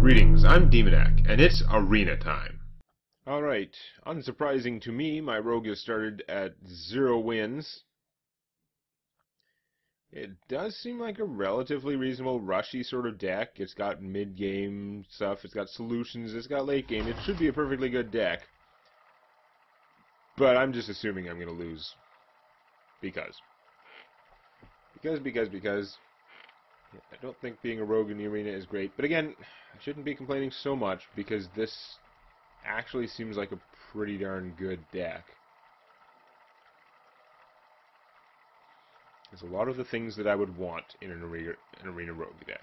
Greetings, I'm Demonac, and it's arena time. Alright, unsurprising to me, my rogue has started at 0 wins. It does seem like a relatively reasonable rushy sort of deck. It's got mid-game stuff, it's got solutions, it's got late game. It should be a perfectly good deck. But I'm just assuming I'm going to lose. Because I don't think being a rogue in the arena is great. But again, I shouldn't be complaining so much because this actually seems like a pretty darn good deck. There's a lot of the things that I would want in an arena rogue deck.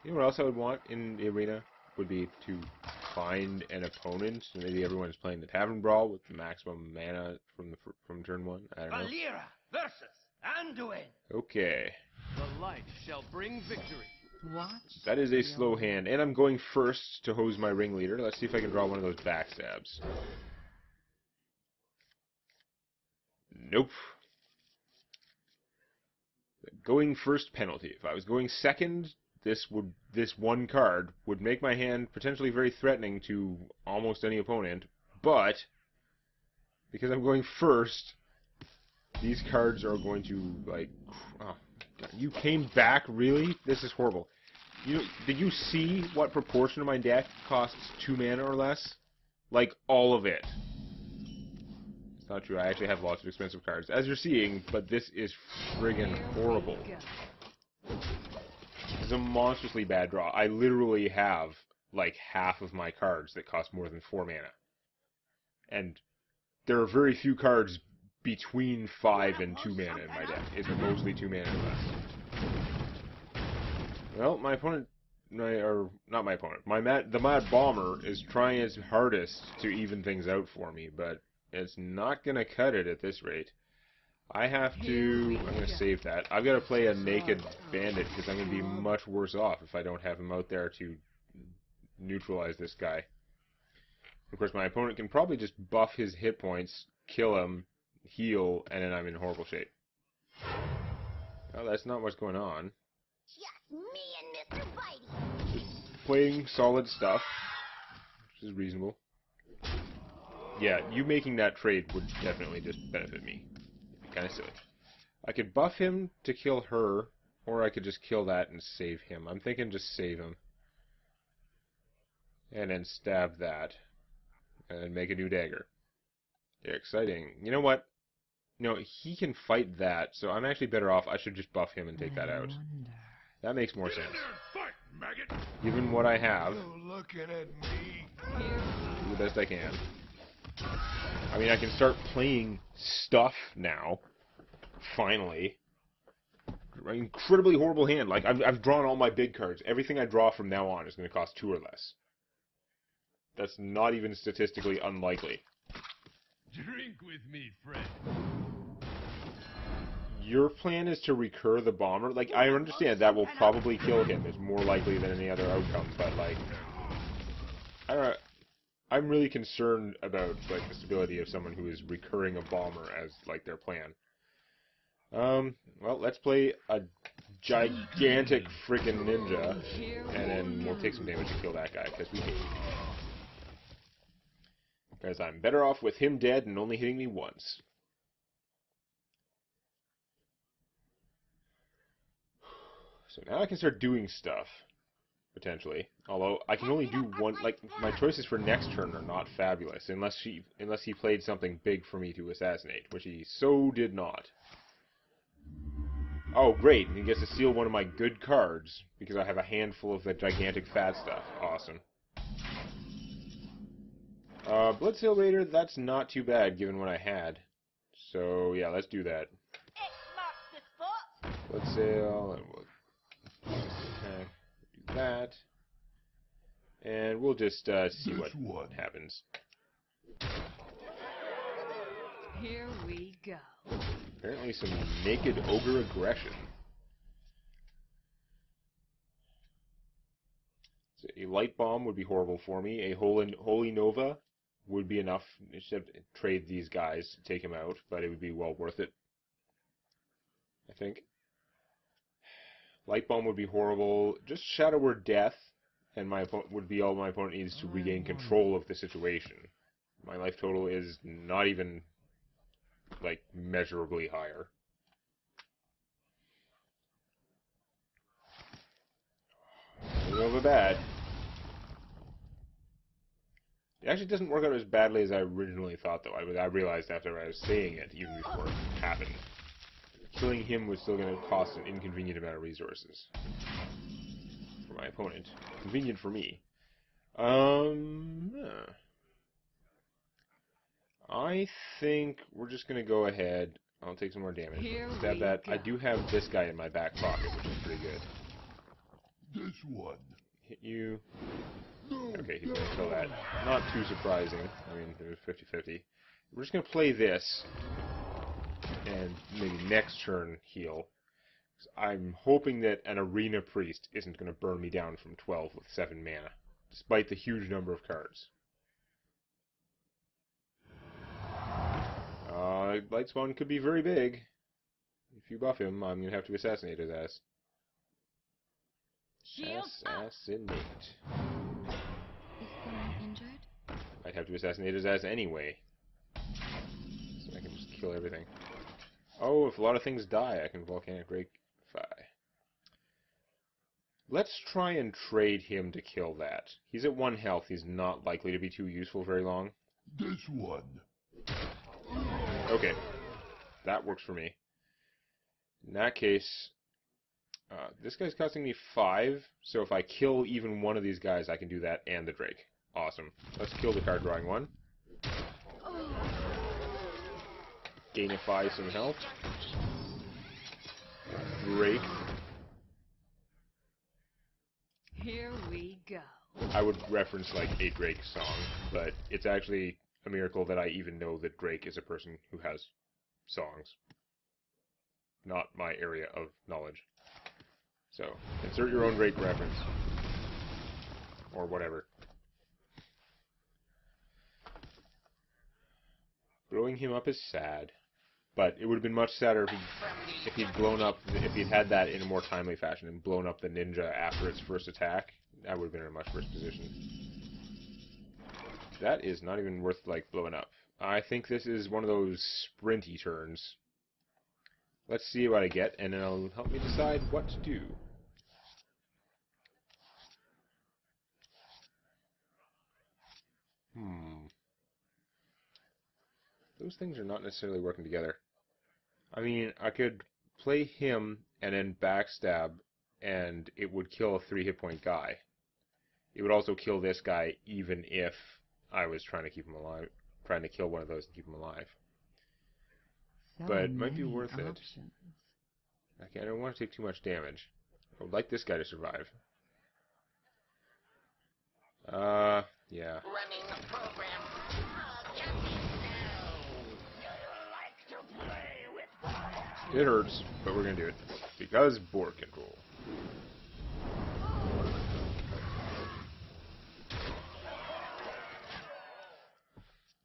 You know what else I would want in the arena? Would be to find an opponent. Maybe everyone's playing the Tavern Brawl with the maximum mana from turn 1. I don't know. Valera versus Anduin. Okay. The light shall bring victory. What? That is a slow hand, and I'm going first to hose my ringleader. Let's see if I can draw one of those backstabs. Nope. Going first penalty. If I was going second, this one card would make my hand potentially very threatening to almost any opponent, but because I'm going first, these cards are going to, like, oh, God, you came back, really? This is horrible. Did you see what proportion of my deck costs 2 mana or less? Like, all of it. It's not true, I actually have lots of expensive cards, as you're seeing, but this is friggin' horrible. It's a monstrously bad draw. I literally have, like, half of my cards that cost more than 4 mana. And there are very few cards between 5 and 2 mana in my deck. It's mostly 2 mana or less. Well, my opponent, not my opponent, the Mad Bomber is trying its hardest to even things out for me, but it's not going to cut it at this rate. I'm going to save that. I've got to play a Naked Bandit because I'm going to be much worse off if I don't have him out there to neutralize this guy. Of course, my opponent can probably just buff his hit points, kill him, heal, and then I'm in horrible shape. Well, that's not what's going on. Just me and Mr. Bitey. Just playing solid stuff, which is reasonable. Yeah, you making that trade would definitely just benefit me. Kind of silly. I could buff him to kill her, or I could just kill that and save him. I'm thinking just save him. And then stab that. And make a new dagger. Yeah, exciting. You know what? No, he can fight that, so I'm actually better off. I should just buff him and take that out. That makes more sense. Given what I have, Looking at me. do the best I can. I mean, I can start playing stuff now. Finally. An incredibly horrible hand. Like, I've drawn all my big cards. Everything I draw from now on is going to cost 2 or less. That's not even statistically unlikely. Drink with me, friend. Your plan is to recur the bomber? Like, I understand that will probably kill him. It's more likely than any other outcome, but, like, I don't know. I'm really concerned about, like, the stability of someone who is recurring a bomber as, like, their plan. Well, let's play a gigantic frickin' ninja, and then we'll take some damage to kill that guy, because we hate him. Because I'm better off with him dead and only hitting me once. So now I can start doing stuff. Potentially. Although, I can only do one, like, my choices for next turn are not fabulous, unless he played something big for me to assassinate, which he so did not. Oh, great, he gets to steal one of my good cards, because I have a handful of the gigantic fat stuff. Awesome. Bloodsail Raider, that's not too bad, given what I had. So, yeah, let's do that. Bloodsail, and we'll do that. And we'll just see what happens. Here we go. Apparently some naked ogre aggression. So a light bomb would be horrible for me. A holy nova would be enough. I should trade these guys to take him out, but it would be well worth it, I think. Light bomb would be horrible. Just Shadow Word Death and my opponent would be all my opponent needs to regain control of the situation. My life total is not even, like, measurably higher. A little bit bad. It actually doesn't work out as badly as I originally thought, though. I realized after I was saying it, even before it happened. Killing him was still going to cost an inconvenient amount of resources. For my opponent. Convenient for me. I think we're just going to go ahead. I'll take some more damage. Stab that. I do have this guy in my back pocket, which is pretty good. This one. Hit you. Okay, he's going to kill that. Not too surprising. I mean, it was 50-50. We're just going to play this. And maybe next turn heal. I'm hoping that an Arena Priest isn't going to burn me down from 12 with 7 mana. Despite the huge number of cards. Lightspawn could be very big. If you buff him, I'm going to have to assassinate his ass. Assassinate. Is someone injured? I'd have to assassinate his ass anyway. So I can just kill everything. Oh, if a lot of things die, I can Volcanic Rectify. Let's try and trade him to kill that. He's at 1 health. He's not likely to be too useful very long. This one. Okay. That works for me. In that case, this guy's costing me 5, so if I kill even one of these guys, I can do that and the Drake. Awesome. Let's kill the card drawing one. Gainify some health. Drake. Here we go. I would reference like a Drake song, but it's actually a miracle that I even know that Drake is a person who has songs. Not my area of knowledge. So, insert your own Drake reference. Or whatever. Blowing him up is sad. But it would have been much sadder if he'd blown up, if he'd had that in a more timely fashion and blown up the ninja after its first attack. I would have been in a much worse position. That is not even worth, like, blowing up. I think this is one of those sprinty turns. Let's see what I get, and then it'll help me decide what to do. Those things are not necessarily working together. I mean, I could play him and then backstab, and it would kill a 3 hit point guy. It would also kill this guy even if I was trying to keep him alive, trying to kill one of those and keep him alive. But it might be worth it. Okay, I don't want to take too much damage. I would like this guy to survive. Yeah. Running the program. Like to play with fire. It hurts, but we're gonna do it. Because board control.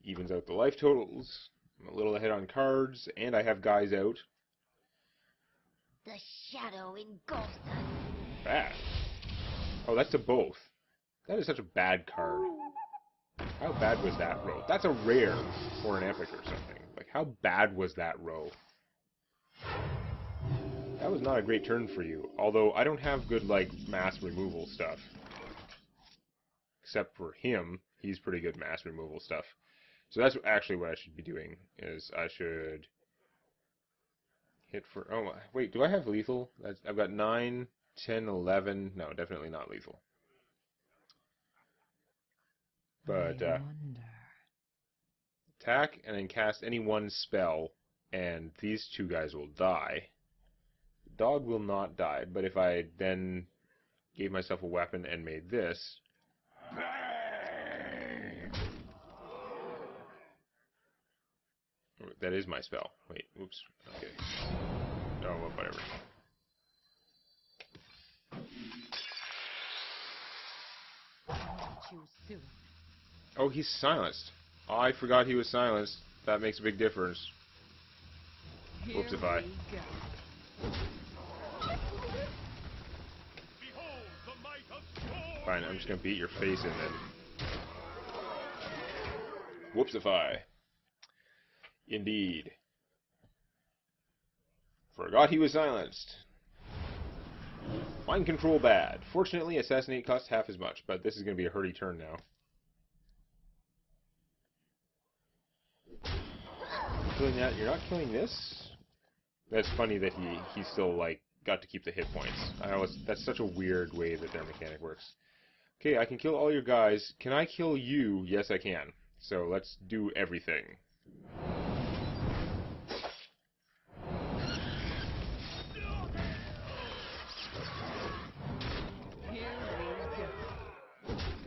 Evens out the life totals. I'm a little ahead on cards, and I have guys out. The shadow engulfs us. Bad. Oh, that's to both. That is such a bad card. How bad was that row? That's a rare or an epic or something. Like, how bad was that row? That was not a great turn for you. Although, I don't have good, like, mass removal stuff. Except for him. He's pretty good mass removal stuff. So that's actually what I should be doing, is I should hit for... Oh, wait, do I have lethal? I've got 9, 10, 11... No, definitely not lethal. But, attack and then cast any one spell, and these two guys will die. The dog will not die, but if I then gave myself a weapon and made this... That is my spell. Wait, oops. Okay. Oh, well, whatever. Oh, he's silenced. Oh, I forgot he was silenced. That makes a big difference. Whoopsie-bye. fine. I'm just gonna beat your face in then. Whoopsify. Indeed. Forgot he was silenced. Mind control bad. Fortunately, assassinate costs half as much, but this is going to be a hurdy turn now. Killing that, you're not killing this? That's funny that he still, like, got to keep the hit points. That's such a weird way that their mechanic works. Okay, I can kill all your guys. Can I kill you? Yes, I can. So let's do everything.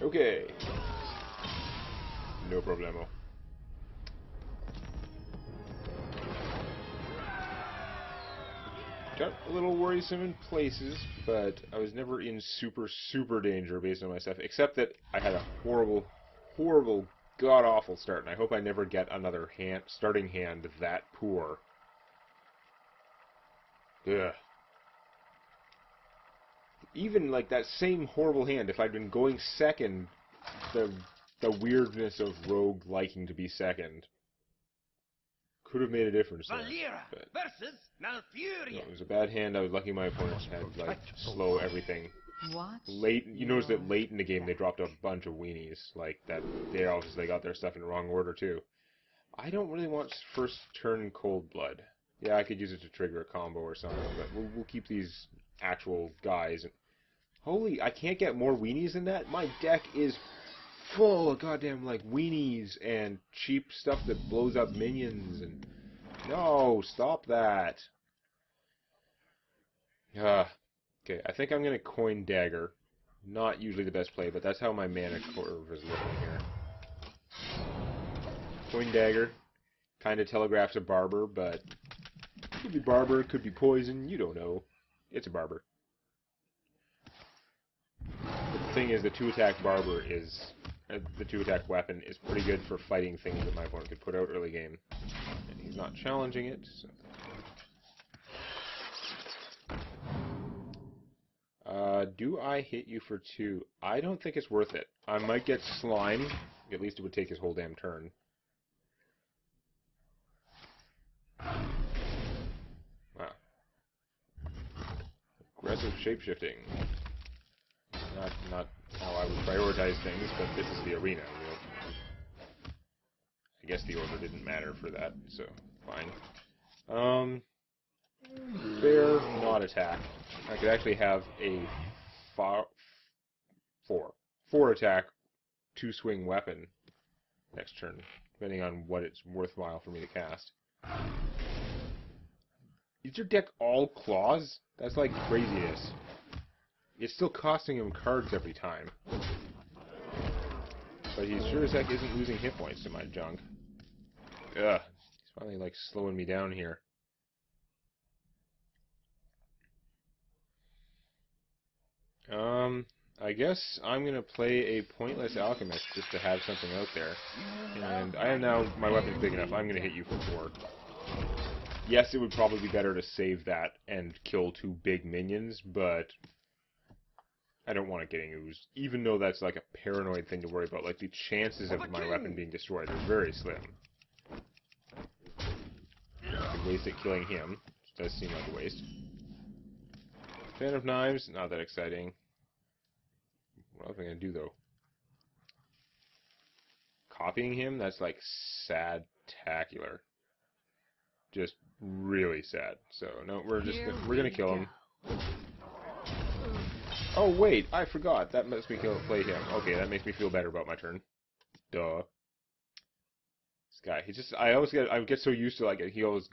Okay. No problemo. Got a little worrisome in places, but I was never in super danger based on my stuff, except that I had a horrible, god-awful start, and I hope I never get another starting hand that poor. Ugh. Even, like, that same horrible hand, if I'd been going second, the weirdness of Rogue liking to be second could have made a difference there. But versus Malfuria. no, it was a bad hand. I was lucky my opponents had, like, slow everything. What? You notice that late in the game they dropped a bunch of weenies. Like, that they obviously got their stuff in the wrong order, too. I don't really want first turn Cold Blood. Yeah, I could use it to trigger a combo or something, but we'll keep these actual guys. Holy, I can't get more weenies than that? My deck is full of goddamn, like, weenies and cheap stuff that blows up minions and... No, stop that. Okay, I think I'm going to coin Dagger. Not usually the best play, but that's how my mana curve is looking here. Coin Dagger. Kind of telegraphs a Barber, but... Could be Barber, could be Poison, you don't know. It's a Barber. The thing is, the 2-attack Barber is... the 2-attack weapon is pretty good for fighting things that my opponent could put out early game. And he's not challenging it, so... do I hit you for 2? I don't think it's worth it. I might get Slime. At least it would take his whole damn turn. Wow. Aggressive shapeshifting. Not how I would prioritize things, but this is the arena. I guess the order didn't matter for that, so fine. Fair, not attack. I could actually have a 4-attack, 2-swing weapon next turn, depending on what it's worthwhile for me to cast. Is your deck all claws? That's like craziness. It's still costing him cards every time. But he sure as heck isn't losing hit points to my junk. Ugh. He's finally, like, slowing me down here. I guess I'm going to play a Pointless Alchemist just to have something out there. And I am now... My weapon's big enough. I'm going to hit you for 4. Yes, it would probably be better to save that and kill 2 big minions, but... I don't want it getting oozed. Even though that's like a paranoid thing to worry about. Like, the chances of my weapon being destroyed are very slim. I could waste it killing him. Which does seem like a waste. Fan of Knives, not that exciting. What else am I going to do, though? Copying him? That's, like, sad-tacular. Just really sad. So, no, we're going to kill him. Oh, wait, I forgot. That lets me play him. Okay, that makes me feel better about my turn. Duh. This guy, I get so used to, like, he always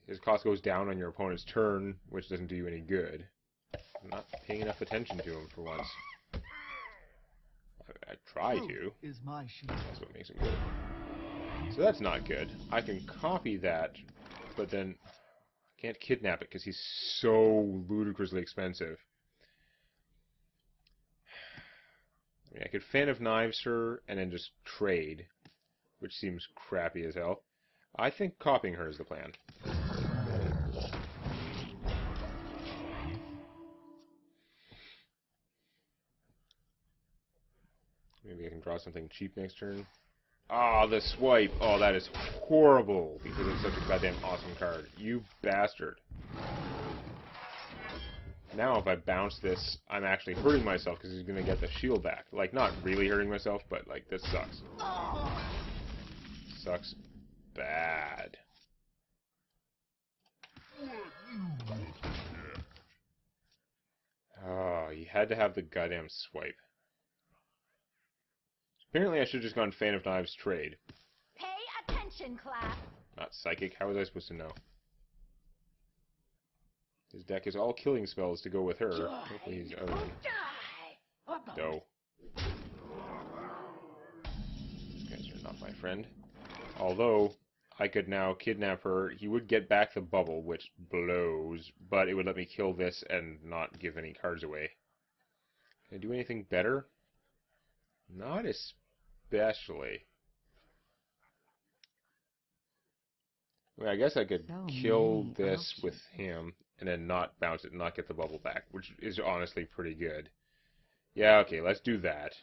his cost goes down on your opponent's turn, which doesn't do you any good. I'm not paying enough attention to him for once. I try to. That's what makes him good. So that's not good. I can copy that, but then I can't kidnap it because he's so ludicrously expensive. I mean, I could Fan of Knives her and then just trade, which seems crappy as hell. I think copying her is the plan. Maybe I can draw something cheap next turn. Ah, the swipe! Oh, that is horrible, because it's such a goddamn awesome card. You bastard. Now if I bounce this, I'm actually hurting myself, because he's going to get the shield back. Like, not really hurting myself, but, like, this sucks. Sucks bad. Oh, he had to have the goddamn swipe. Apparently I should have just gone Fan of Knives trade. Pay attention, class. Not psychic. How was I supposed to know? His deck is all killing spells to go with her. Hopefully he's other than Doe. These guys are not my friend. Although, I could now kidnap her. He would get back the bubble, which blows, but it would let me kill this and not give any cards away. Can I do anything better? Not especially. I mean, I guess I could kill this with him and then not bounce it and not get the bubble back, which is honestly pretty good. Yeah, okay, let's do that.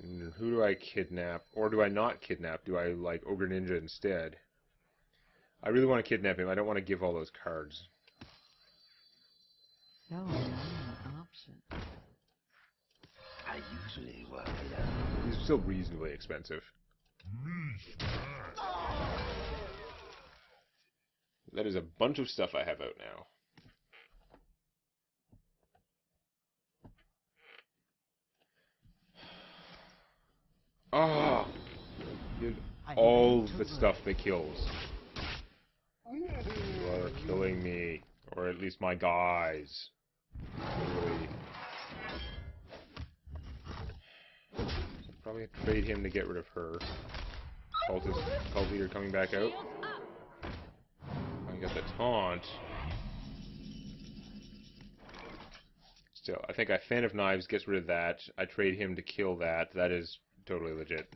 And who do I kidnap? Or do I not kidnap? Do I, like, Ogre Ninja instead? I really want to kidnap him. I don't want to give all those cards. So many options. I usually work alone. He's still reasonably expensive. That is a bunch of stuff I have out now. Ah! All the stuff that kills. You are killing me. Or at least my guys. Literally. Probably trade him to get rid of her. Cult leader coming back out. I got the taunt. Still, I think I Fan of Knives gets rid of that. I trade him to kill that. That is totally legit.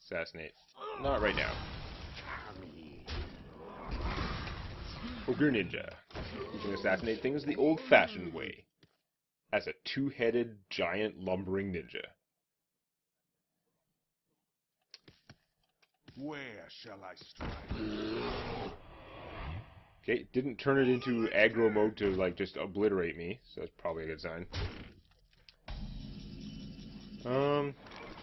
Assassinate. Not right now. Ogre Ninja. You can assassinate things the old-fashioned way. As a two-headed, giant, lumbering ninja. Where shall I strike? Okay, didn't turn it into aggro mode to, like, just obliterate me, so that's probably a good sign.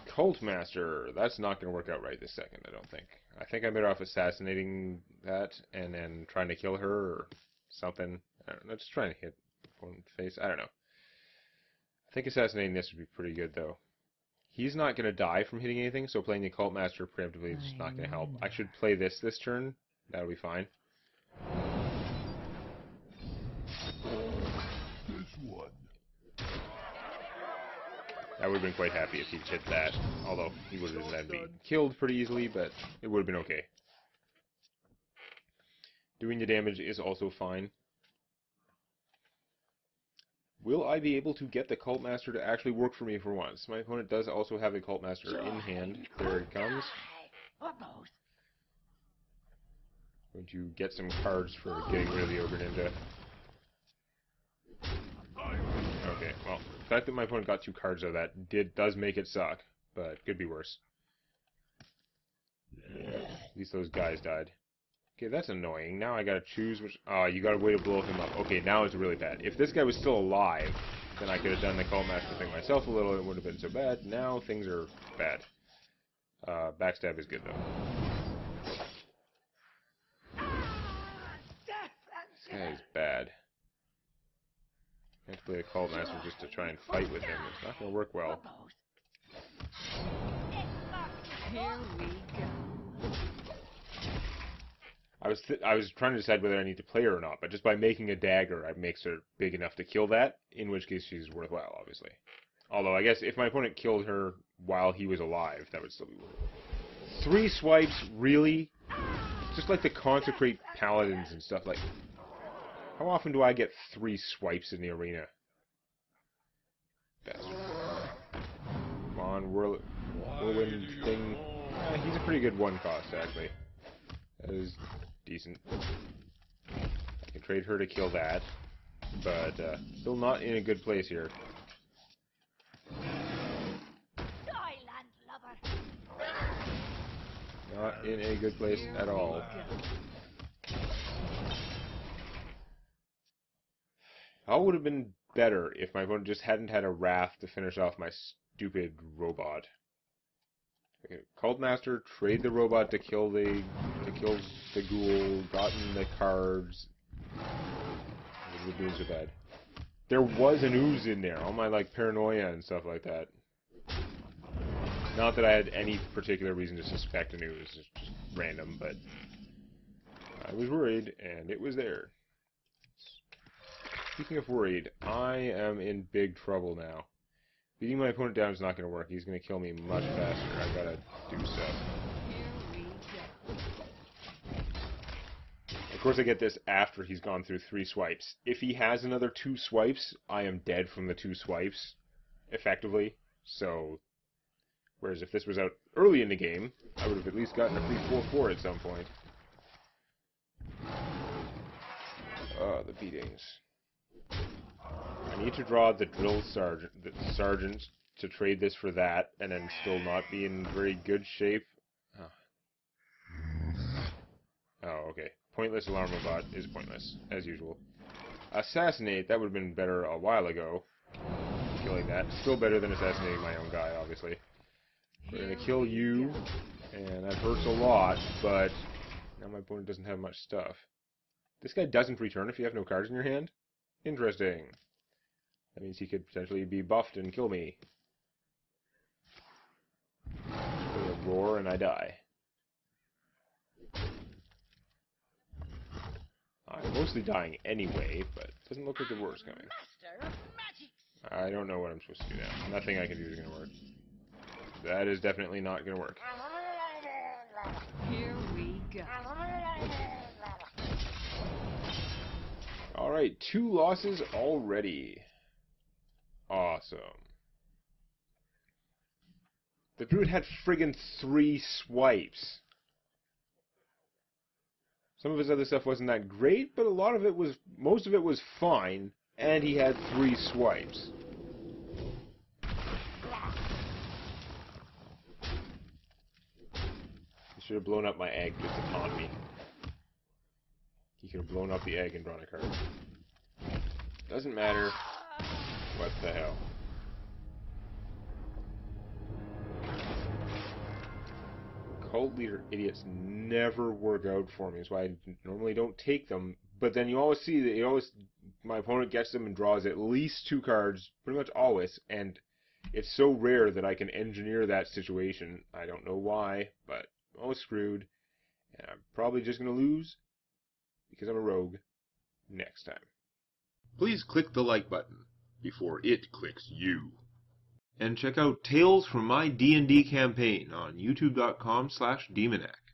Cult Master. That's not going to work out right this second, I don't think. I think I'm better off assassinating that and then trying to kill her or something. I don't know, just trying to hit one face. I don't know. I think assassinating this would be pretty good, though. He's not going to die from hitting anything, so playing the Cult Master preemptively is not going to help. I should play this turn. That'll be fine. This one. I would have been quite happy if he'd hit that, although he would have then been killed pretty easily, but it would have been okay. Doing the damage is also fine. Will I be able to get the Cult Master to actually work for me for once? My opponent does also have a Cult Master in hand. There it comes. Going to get some cards for getting rid of the Ogre Ninja. Okay, well, the fact that my opponent got 2 cards out of that does make it suck, but could be worse. At least those guys died. Okay, that's annoying. Now I gotta choose which... Oh, you gotta wait to blow him up. Okay, now it's really bad. If this guy was still alive, then I could have done the Cult Master thing myself a little, it wouldn't have been so bad. Now things are bad. Backstab is good, though. This guy is bad. I have to play the Cult Master just to try and fight with him. It's not going to work well. Here we go. I was trying to decide whether I need to play her or not, but just by making a dagger, it makes her big enough to kill that, in which case she's worthwhile, obviously. Although, I guess if my opponent killed her while he was alive, that would still be worth it. 3 swipes? Really? Just like the Consecrate Paladins and stuff like... How often do I get 3 swipes in the arena? Bastard. Come on, whirlwind thing. He's a pretty good 1 cost, actually. That is decent. I can trade her to kill that, but still not in a good place here. Not in a good place at all. All would have been better if my opponent just hadn't had a Wrath to finish off my stupid robot. Okay, Cult Master, trade the robot to kill the ghoul, gotten the cards. What was doing so bad? There was an ooze in there, all my like paranoia and stuff like that. Not that I had any particular reason to suspect an ooze, it's just random, but I was worried, and it was there. Speaking of worried, I am in big trouble now. Beating my opponent down is not going to work. He's going to kill me much faster. I gotta do stuff. Of course, I get this after he's gone through 3 swipes. If he has another 2 swipes, I am dead from the 2 swipes, effectively. So, whereas if this was out early in the game, I would have at least gotten a free 4-4 at some point. The beatings. I need to draw the drill sergeant to trade this for that, and then still not be in very good shape. Oh, okay. Pointless alarm robot is pointless, as usual. Assassinate, that would have been better a while ago. Killing that. Still better than assassinating my own guy, obviously. We're gonna kill you, and that hurts a lot, but now my opponent doesn't have much stuff. This guy doesn't return if you have no cards in your hand? Interesting. That means he could potentially be buffed and kill me. Play a roar and I die. I'm mostly dying anyway, but it doesn't look like the war's coming. I don't know what I'm supposed to do now. Nothing I can do is going to work. That is definitely not going to work. Here we go. Alright, 2 losses already. Awesome. The druid had friggin' 3 swipes. Some of his other stuff wasn't that great, but most of it was fine, and he had 3 swipes. He should have blown up my egg just to taunt me. He could have blown up the egg and drawn a card. Doesn't matter. What the hell? Cult leader idiots never work out for me. That's why I normally don't take them. But then you always see that my opponent gets them and draws at least 2 cards, pretty much always, and it's so rare that I can engineer that situation. I don't know why, but I'm always screwed, and I'm probably just going to lose because I'm a rogue next time. Please click the like button before it clicks you. And check out Tales from my D&D campaign on youtube.com/Demonac.